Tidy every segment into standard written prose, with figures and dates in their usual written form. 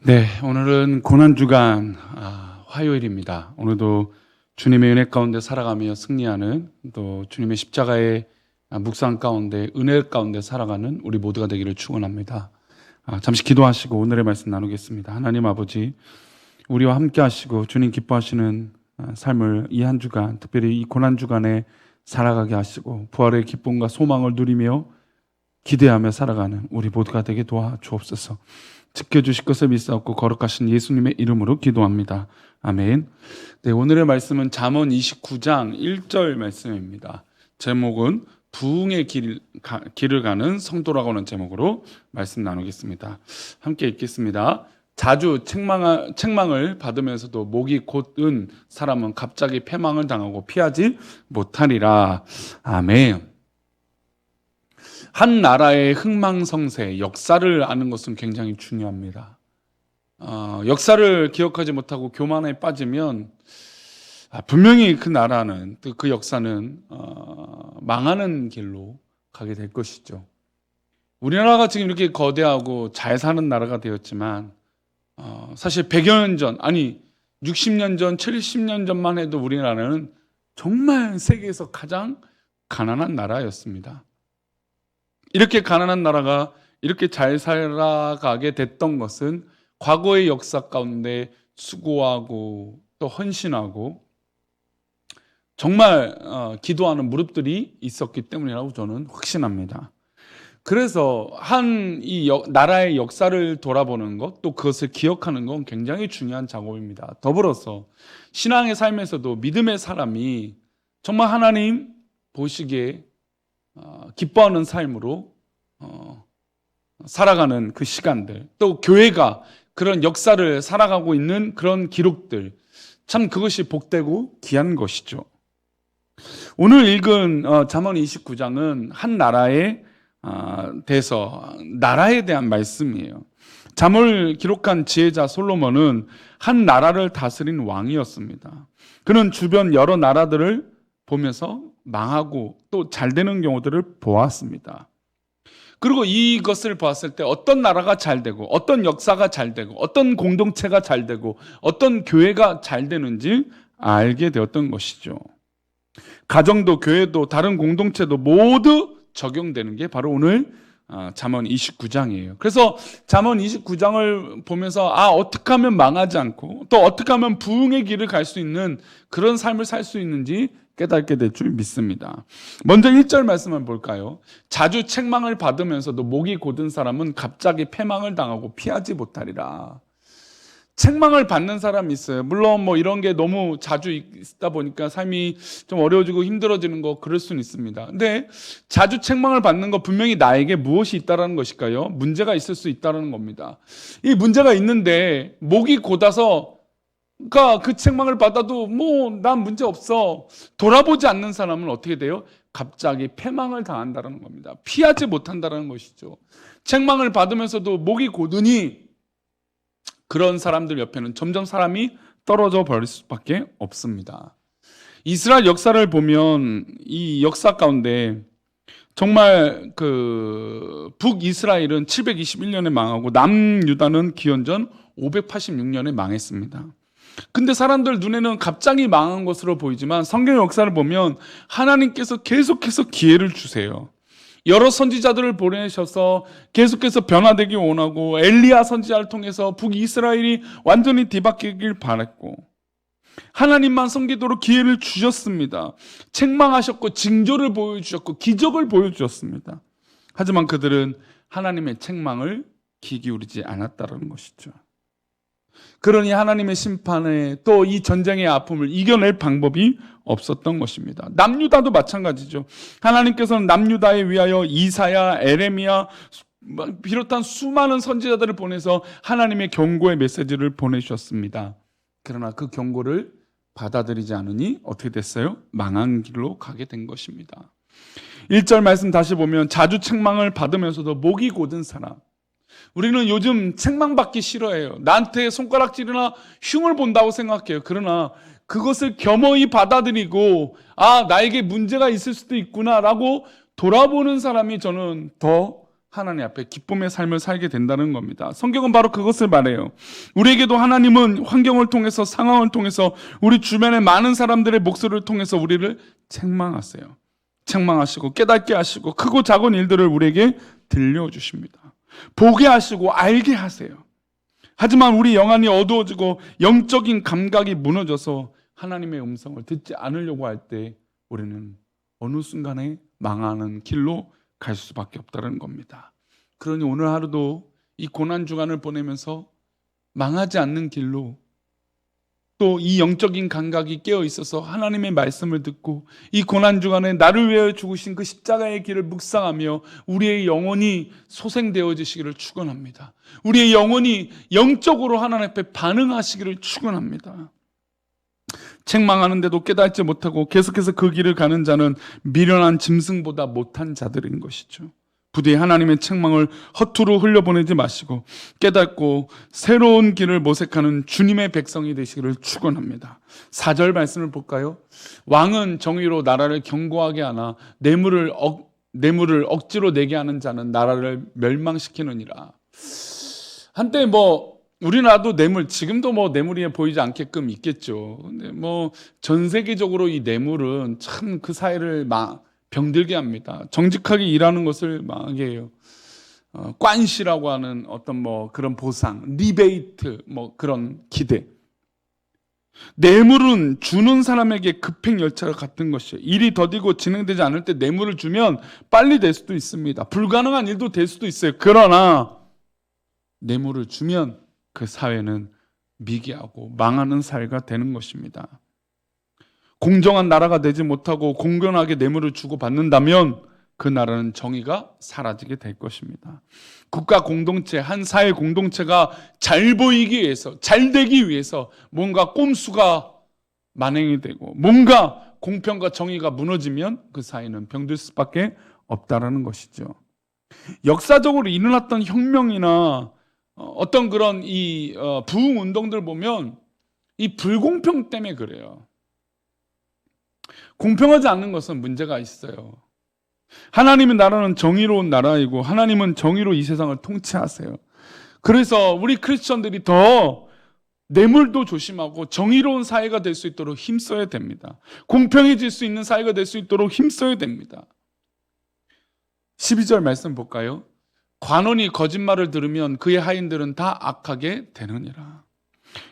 네, 오늘은 고난주간 화요일입니다. 오늘도 주님의 은혜 가운데 살아가며 승리하는, 또 주님의 십자가의 묵상 가운데 은혜 가운데 살아가는 우리 모두가 되기를 축원합니다. 잠시 기도하시고 오늘의 말씀 나누겠습니다. 하나님 아버지, 우리와 함께 하시고 주님 기뻐하시는 삶을 이 한 주간, 특별히 이 고난주간에 살아가게 하시고 부활의 기쁨과 소망을 누리며 기대하며 살아가는 우리 모두가 되게 도와주옵소서. 지켜주실 것을 믿사옵고 거룩하신 예수님의 이름으로 기도합니다. 아멘. 네, 오늘의 말씀은 잠언 29장 1절 말씀입니다. 제목은 부흥의 길을 가는 성도라고 하는 제목으로 말씀 나누겠습니다. 함께 읽겠습니다. 자주 책망을 받으면서도 목이 곧은 사람은 갑자기 패망을 당하고 피하지 못하리라. 아멘. 한 나라의 흥망성쇠, 역사를 아는 것은 굉장히 중요합니다. 역사를 기억하지 못하고 교만에 빠지면 분명히 그 나라는, 또 그 역사는 망하는 길로 가게 될 것이죠. 우리나라가 지금 이렇게 거대하고 잘 사는 나라가 되었지만 사실 100여 년 전, 아니 60년 전, 70년 전만 해도 우리나라는 정말 세계에서 가장 가난한 나라였습니다. 이렇게 가난한 나라가 이렇게 잘 살아가게 됐던 것은 과거의 역사 가운데 수고하고 또 헌신하고 정말 기도하는 무릎들이 있었기 때문이라고 저는 확신합니다. 그래서 이 나라의 역사를 돌아보는 것, 또 그것을 기억하는 건 굉장히 중요한 작업입니다. 더불어서 신앙의 삶에서도 믿음의 사람이 정말 하나님 보시기에 기뻐하는 삶으로 살아가는 그 시간들, 또 교회가 그런 역사를 살아가고 있는 그런 기록들, 참 그것이 복되고 귀한 것이죠. 오늘 읽은 잠언 29장은 한 나라에 대해서, 나라에 대한 말씀이에요. 잠언을 기록한 지혜자 솔로몬은 한 나라를 다스린 왕이었습니다. 그는 주변 여러 나라들을 보면서 망하고 또 잘 되는 경우들을 보았습니다. 그리고 이것을 보았을 때 어떤 나라가 잘 되고 어떤 역사가 잘 되고 어떤 공동체가 잘 되고 어떤 교회가 잘 되는지 알게 되었던 것이죠. 가정도 교회도 다른 공동체도 모두 적용되는 게 바로 오늘 잠언 29장이에요. 그래서 잠언 29장을 보면서 어떻게 하면 망하지 않고 또 어떻게 하면 부흥의 길을 갈 수 있는 그런 삶을 살 수 있는지 깨닫게 될 줄 믿습니다. 먼저 1절 말씀을 볼까요? 자주 책망을 받으면서도 목이 곧은 사람은 갑자기 패망을 당하고 피하지 못하리라. 책망을 받는 사람이 있어요. 물론 이런 게 너무 자주 있다 보니까 삶이 좀 어려워지고 힘들어지는 거 그럴 수는 있습니다. 근데 자주 책망을 받는 거 분명히 나에게 무엇이 있다라는 것일까요? 문제가 있을 수 있다는 겁니다. 이 문제가 있는데 목이 곧아서 그 책망을 받아도 난 문제 없어 돌아보지 않는 사람은 어떻게 돼요? 갑자기 패망을 당한다는 겁니다. 피하지 못한다는 것이죠. 책망을 받으면서도 목이 곧으니 그런 사람들 옆에는 점점 사람이 떨어져 버릴 수밖에 없습니다. 이스라엘 역사를 보면 이 역사 가운데 정말 북이스라엘은 721년에 망하고 남유다는 기원전 586년에 망했습니다. 근데 사람들 눈에는 갑자기 망한 것으로 보이지만 성경 역사를 보면 하나님께서 계속해서 기회를 주세요. 여러 선지자들을 보내셔서 계속해서 변화되기 원하고 엘리야 선지자를 통해서 북이스라엘이 완전히 뒤바뀌길 바랐고 하나님만 섬기도록 기회를 주셨습니다. 책망하셨고 징조를 보여주셨고 기적을 보여주셨습니다. 하지만 그들은 하나님의 책망을 귀 기울이지 않았다는 것이죠. 그러니 하나님의 심판에 또 이 전쟁의 아픔을 이겨낼 방법이 없었던 것입니다. 남유다도 마찬가지죠. 하나님께서는 남유다에 위하여 이사야, 에레미야 비롯한 수많은 선지자들을 보내서 하나님의 경고의 메시지를 보내주셨습니다. 그러나 그 경고를 받아들이지 않으니 어떻게 됐어요? 망한 길로 가게 된 것입니다. 1절 말씀 다시 보면 자주 책망을 받으면서도 목이 곧은 사람, 우리는 요즘 책망받기 싫어해요. 나한테 손가락질이나 흉을 본다고 생각해요. 그러나 그것을 겸허히 받아들이고 나에게 문제가 있을 수도 있구나라고 돌아보는 사람이 저는 더 하나님 앞에 기쁨의 삶을 살게 된다는 겁니다. 성경은 바로 그것을 말해요. 우리에게도 하나님은 환경을 통해서, 상황을 통해서, 우리 주변의 많은 사람들의 목소리를 통해서 우리를 책망하세요. 책망하시고 깨닫게 하시고 크고 작은 일들을 우리에게 들려주십니다. 보게 하시고 알게 하세요. 하지만 우리 영안이 어두워지고 영적인 감각이 무너져서 하나님의 음성을 듣지 않으려고 할 때 우리는 어느 순간에 망하는 길로 갈 수밖에 없다는 겁니다. 그러니 오늘 하루도 이 고난 주간을 보내면서 망하지 않는 길로, 또 이 영적인 감각이 깨어 있어서 하나님의 말씀을 듣고 이 고난 주간에 나를 위하여 죽으신 그 십자가의 길을 묵상하며 우리의 영혼이 소생되어지시기를 축원합니다. 우리의 영혼이 영적으로 하나님 앞에 반응하시기를 축원합니다. 책망하는데도 깨닫지 못하고 계속해서 그 길을 가는 자는 미련한 짐승보다 못한 자들인 것이죠. 부디 하나님의 책망을 허투루 흘려보내지 마시고 깨닫고 새로운 길을 모색하는 주님의 백성이 되시기를 축원합니다. 4절 말씀을 볼까요? 왕은 정의로 나라를 견고하게 하나 뇌물을 억지로 내게 하는 자는 나라를 멸망시키느니라. 한때 우리나라도 뇌물, 지금도 뇌물이 보이지 않게끔 있겠죠. 근데 전 세계적으로 이 뇌물은 참 그 사회를 병들게 합니다. 정직하게 일하는 것을 망하게 해요. 관시라고 하는 어떤 그런 보상, 리베이트, 그런 기대. 뇌물은 주는 사람에게 급행 열차와 같은 것이에요. 일이 더디고 진행되지 않을 때 뇌물을 주면 빨리 될 수도 있습니다. 불가능한 일도 될 수도 있어요. 그러나 뇌물을 주면 그 사회는 미개하고 망하는 사회가 되는 것입니다. 공정한 나라가 되지 못하고 공평하게 뇌물을 주고받는다면 그 나라는 정의가 사라지게 될 것입니다. 국가 공동체, 한 사회 공동체가 잘 보이기 위해서, 잘 되기 위해서 뭔가 꼼수가 만행이 되고 뭔가 공평과 정의가 무너지면 그 사회는 병들 수밖에 없다라는 것이죠. 역사적으로 일어났던 혁명이나 어떤 그런 부흥 운동들 보면 이 불공평 때문에 그래요. 공평하지 않는 것은 문제가 있어요. 하나님의 나라는 정의로운 나라이고 하나님은 정의로 이 세상을 통치하세요. 그래서 우리 크리스천들이 더 뇌물도 조심하고 정의로운 사회가 될 수 있도록 힘써야 됩니다. 공평해질 수 있는 사회가 될 수 있도록 힘써야 됩니다. 12절 말씀 볼까요? 관원이 거짓말을 들으면 그의 하인들은 다 악하게 되느니라.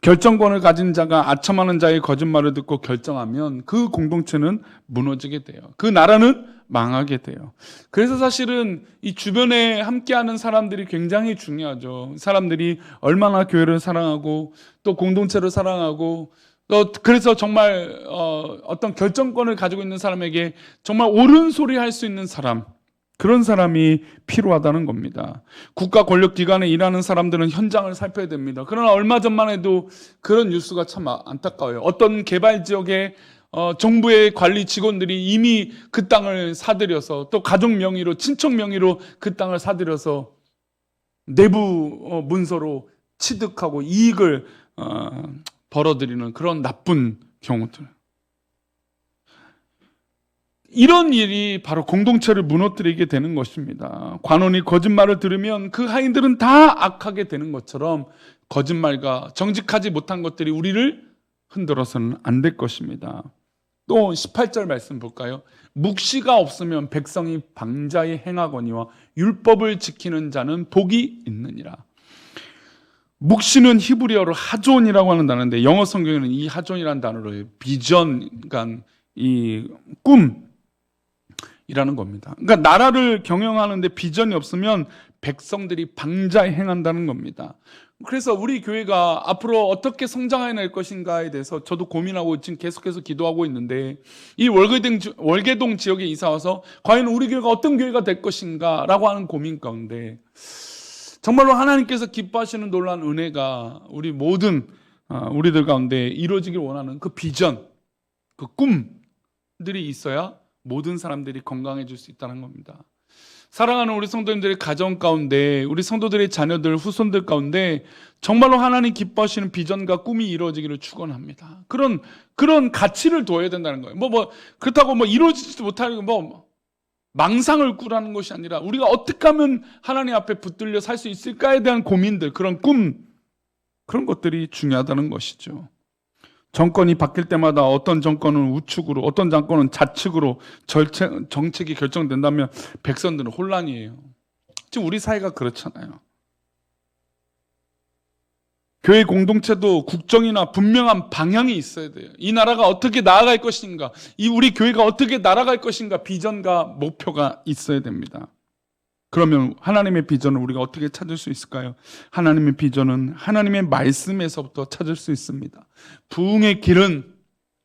결정권을 가진 자가 아첨하는 자의 거짓말을 듣고 결정하면 그 공동체는 무너지게 돼요. 그 나라는 망하게 돼요. 그래서 사실은 이 주변에 함께하는 사람들이 굉장히 중요하죠. 사람들이 얼마나 교회를 사랑하고 또 공동체를 사랑하고 또 그래서 정말 어떤 결정권을 가지고 있는 사람에게 정말 옳은 소리 할 수 있는 사람, 그런 사람이 필요하다는 겁니다. 국가 권력기관에 일하는 사람들은 현장을 살펴야 됩니다. 그러나 얼마 전만 해도 그런 뉴스가 참 안타까워요. 어떤 개발 지역에 정부의 관리 직원들이 이미 그 땅을 사들여서 또 가족 명의로, 친척 명의로 그 땅을 사들여서 내부 문서로 취득하고 이익을 벌어들이는 그런 나쁜 경우들. 이런 일이 바로 공동체를 무너뜨리게 되는 것입니다. 관원이 거짓말을 들으면 그 하인들은 다 악하게 되는 것처럼 거짓말과 정직하지 못한 것들이 우리를 흔들어서는 안 될 것입니다. 또 18절 말씀 볼까요? 묵시가 없으면 백성이 방자히 행하거니와 율법을 지키는 자는 복이 있느니라. 묵시는 히브리어로 하존이라고 하는 단어인데 영어 성경에는 이 하존이라는 단어를 비전, 그러니까 이 꿈이라는 겁니다. 그러니까 나라를 경영하는데 비전이 없으면 백성들이 방자히 행한다는 겁니다. 그래서 우리 교회가 앞으로 어떻게 성장해낼 것인가에 대해서 저도 고민하고 지금 계속해서 기도하고 있는데, 이 월계동 지역에 이사와서 과연 우리 교회가 어떤 교회가 될 것인가 라고 하는 고민 가운데 정말로 하나님께서 기뻐하시는 놀라운 은혜가 우리 모든 우리들 가운데 이루어지길 원하는 그 비전, 그 꿈들이 있어야 모든 사람들이 건강해질 수 있다는 겁니다. 사랑하는 우리 성도님들의 가정 가운데, 우리 성도들의 자녀들, 후손들 가운데 정말로 하나님 기뻐하시는 비전과 꿈이 이루어지기를 축원합니다. 그런 가치를 둬야 된다는 거예요. 그렇다고 이루어지지도 못하는 망상을 꾸라는 것이 아니라 우리가 어떻게 하면 하나님 앞에 붙들려 살 수 있을까에 대한 고민들, 그런 꿈, 그런 것들이 중요하다는 것이죠. 정권이 바뀔 때마다 어떤 정권은 우측으로, 어떤 정권은 좌측으로 정책이 결정된다면 백성들은 혼란이에요. 지금 우리 사회가 그렇잖아요. 교회 공동체도 국정이나 분명한 방향이 있어야 돼요. 이 나라가 어떻게 나아갈 것인가, 이 우리 교회가 어떻게 날아갈 것인가, 비전과 목표가 있어야 됩니다. 그러면 하나님의 비전을 우리가 어떻게 찾을 수 있을까요? 하나님의 비전은 하나님의 말씀에서부터 찾을 수 있습니다. 부흥의 길은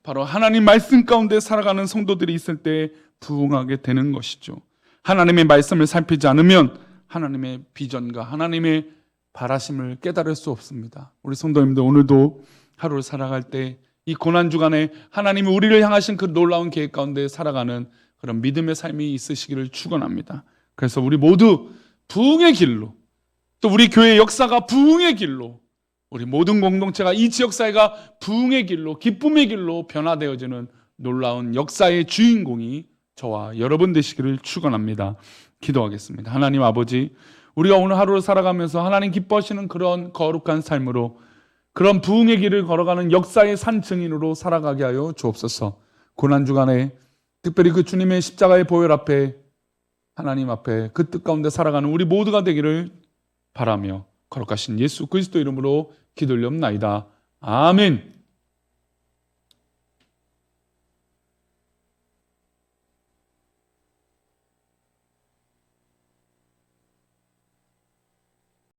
바로 하나님 말씀 가운데 살아가는 성도들이 있을 때 부흥하게 되는 것이죠. 하나님의 말씀을 살피지 않으면 하나님의 비전과 하나님의 바라심을 깨달을 수 없습니다. 우리 성도님들, 오늘도 하루를 살아갈 때 이 고난주간에 하나님이 우리를 향하신 그 놀라운 계획 가운데 살아가는 그런 믿음의 삶이 있으시기를 축원합니다. 그래서 우리 모두 부흥의 길로, 또 우리 교회의 역사가 부흥의 길로, 우리 모든 공동체가, 이 지역사회가 부흥의 길로, 기쁨의 길로 변화되어지는 놀라운 역사의 주인공이 저와 여러분 되시기를 축원합니다. 기도하겠습니다. 하나님 아버지, 우리가 오늘 하루를 살아가면서 하나님 기뻐하시는 그런 거룩한 삶으로, 그런 부흥의 길을 걸어가는 역사의 산 증인으로 살아가게 하여 주옵소서. 고난주간에 특별히 그 주님의 십자가의 보혈 앞에, 하나님 앞에 그 뜻 가운데 살아가는 우리 모두가 되기를 바라며 거룩하신 예수 그리스도 이름으로 기도올리옵나이다. 아멘.